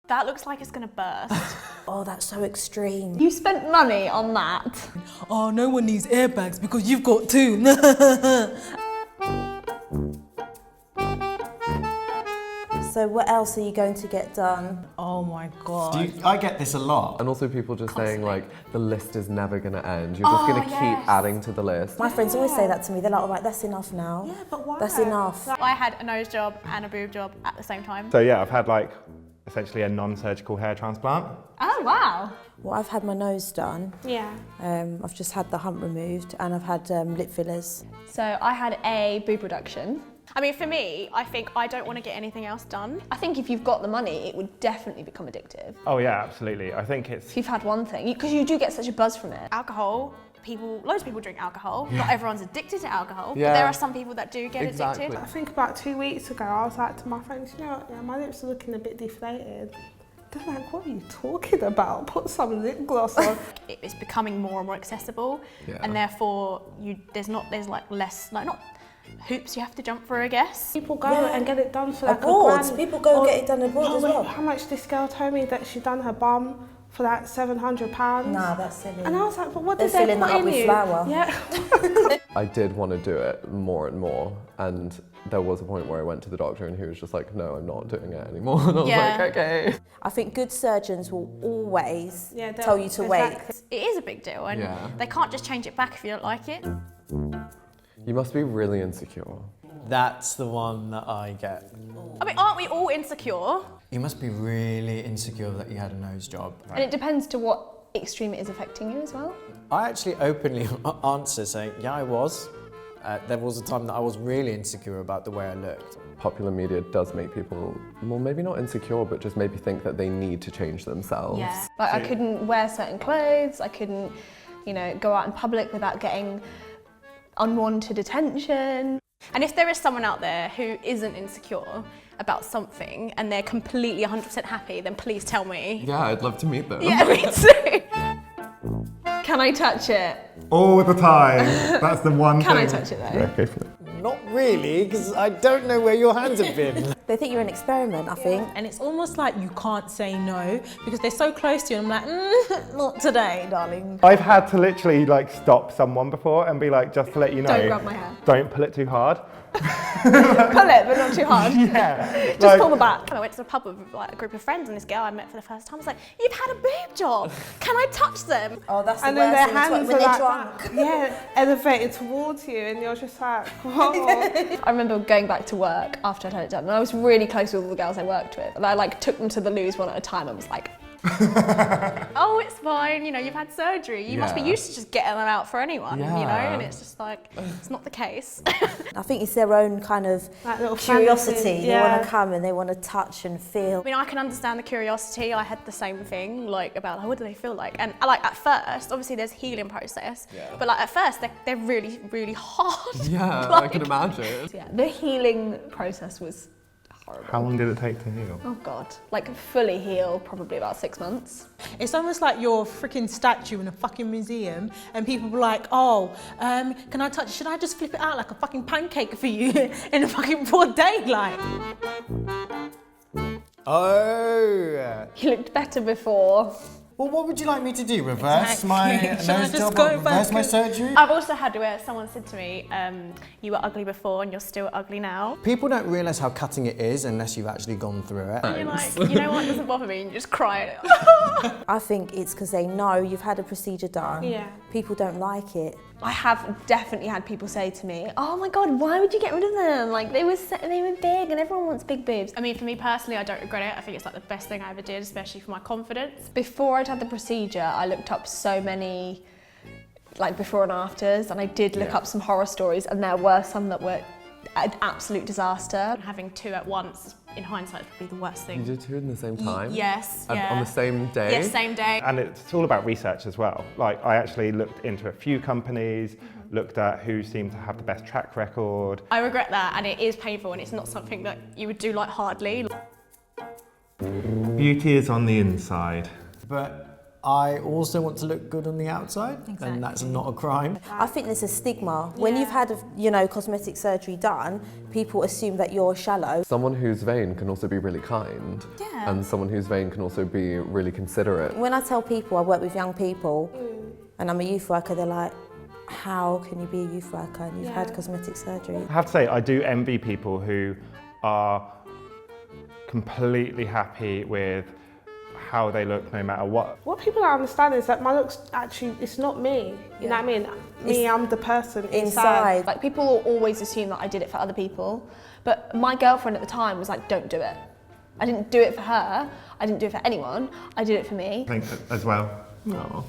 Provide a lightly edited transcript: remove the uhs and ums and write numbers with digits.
That looks like it's gonna burst. Oh, that's so extreme. You spent money on that. Oh, no one needs airbags because you've got two. So what else are you going to get done? Oh my God. I get this a lot. And also people just saying like, the list is never gonna end. You're just gonna keep adding to the list. My friends always say that to me. They're like, all right, that's enough now. Yeah, but why? That's enough. I had a nose job and a boob job at the same time. So yeah, I've had like essentially a non-surgical hair transplant. Oh, wow. Well, I've had my nose done. Yeah. I've just had the hump removed and I've had lip fillers. So I had a boob reduction. I mean, for me, I think I don't want to get anything else done. I think if you've got the money, it would definitely become addictive. Oh yeah, absolutely. I think it's... If you've had one thing, because you do get such a buzz from it. Alcohol, loads of people drink alcohol. Not everyone's addicted to alcohol, but Yeah. there are some people that do get Exactly. addicted. I think about 2 weeks ago, I was like to my friends, you know what, yeah, my lips are looking a bit deflated. They're like, what are you talking about? Put some lip gloss on. It's becoming more and more accessible, Yeah. and therefore there's like less, like not hoops you have to jump through, I guess. People go and get it done for like Abroad. a grand. People go and get it done abroad as well. How much this girl told me that she done her bum for like £700. Nah, that's silly. And I was like, but what They're did they filling put that up in with you? flour. Yeah. I did want to do it more and more, and there was a point where I went to the doctor and he was just like, no, I'm not doing it anymore. And I was Yeah. like, okay. I think good surgeons will always Yeah, they'll- tell you to wait. exactly. It is a big deal, and Yeah. they can't just change it back if you don't like it. You must be really insecure. That's the one that I get. I mean, aren't we all insecure? You must be really insecure that you had a nose job. And it depends to what extreme it is affecting you as well. I actually openly answer saying, yeah, I was. There was a time that I was really insecure about the way I looked. Popular media does make people, well, maybe not insecure, but just maybe think that they need to change themselves. Yeah. Like I couldn't wear certain clothes, I couldn't, go out in public without getting unwanted attention. And if there is someone out there who isn't insecure about something and they're completely 100% happy, then please tell me. Yeah, I'd love to meet them. Yeah, me too. Can I touch it? All the time. That's the one thing. Can I touch it though? Okay, for it. Not really, because I don't know where your hands have been. They think you're an experiment, I think. And it's almost like you can't say no because they're so close to you and I'm like, not today, darling. I've had to literally like stop someone before and be like, just to let you know, Don't grab my hair. don't pull it too hard. Pull it, but not too hard. Yeah. Just pull the back. I went to the pub with like a group of friends and this girl I met for the first time was like, you've had a boob job, can I touch them? Oh, that's the And then worst their thing hands when are they're like, drunk. yeah, elevated towards you, and you're just like, whoa. I remember going back to work after I'd had it done, and I was really close with all the girls I worked with. And I like took them to the loos one at a time. I was like, Oh, it's fine, you've had surgery. You must be Yeah. used to just getting them out for anyone, Yeah. and it's just like, it's not the case. I think it's their own kind of Like little curiosity. fantasy, They yeah. want to come and they want to touch and feel. I mean, I can understand the curiosity. I had the same thing, about what do they feel like? And like at first, obviously there's healing process, but like at first they're really, really hard. Yeah, Like- I can imagine. yeah, the healing process was horrible. How long did it take to heal? Oh God, like fully heal, probably about 6 months. It's almost like you're a freaking statue in a fucking museum and people were like, oh, can I touch, should I just flip it out like a fucking pancake for you in a fucking broad daylight? Oh. You looked better before. Well, what would you like me to do? Reverse Exactly. my Should I nose just job? go Reverse back my and- surgery? I've also had where someone said to me, you were ugly before and you're still ugly now. People don't realise how cutting it is unless you've actually gone through it. And you're like, you know what, it doesn't bother me, and you just cry. I think it's because they know you've had a procedure done. Yeah. People don't like it. I have definitely had people say to me, oh my God, why would you get rid of them? Like they were big and everyone wants big boobs. I mean, for me personally, I don't regret it. I think it's like the best thing I ever did, especially for my confidence. Before I'd had the procedure, I looked up so many like before and afters, and I did look up some horror stories, and there were some that were an absolute disaster. Having two at once, in hindsight, is probably the worst thing. You did two in the same time? Yes, yeah. On the same day? Yes, same day. And it's all about research as well. Like I actually looked into a few companies, looked at who seemed to have the best track record. I regret that, and it is painful, and it's not something that you would do hardly. Beauty is on the inside. But I also want to look good on the outside, and that's not a crime. I think there's a stigma. When you've had, cosmetic surgery done, people assume that you're shallow. Someone who's vain can also be really kind. Yeah. And someone who's vain can also be really considerate. When I tell people I work with young people and I'm a youth worker, they're like, how can you be a youth worker and you've had cosmetic surgery? I have to say, I do envy people who are completely happy with how they look no matter what. What people don't understand is that my looks actually, it's not me. You know what I mean? I'm the person inside. Like, people will always assume that I did it for other people, but my girlfriend at the time was like, don't do it. I didn't do it for her, I didn't do it for anyone, I did it for me. I think as well. Oh.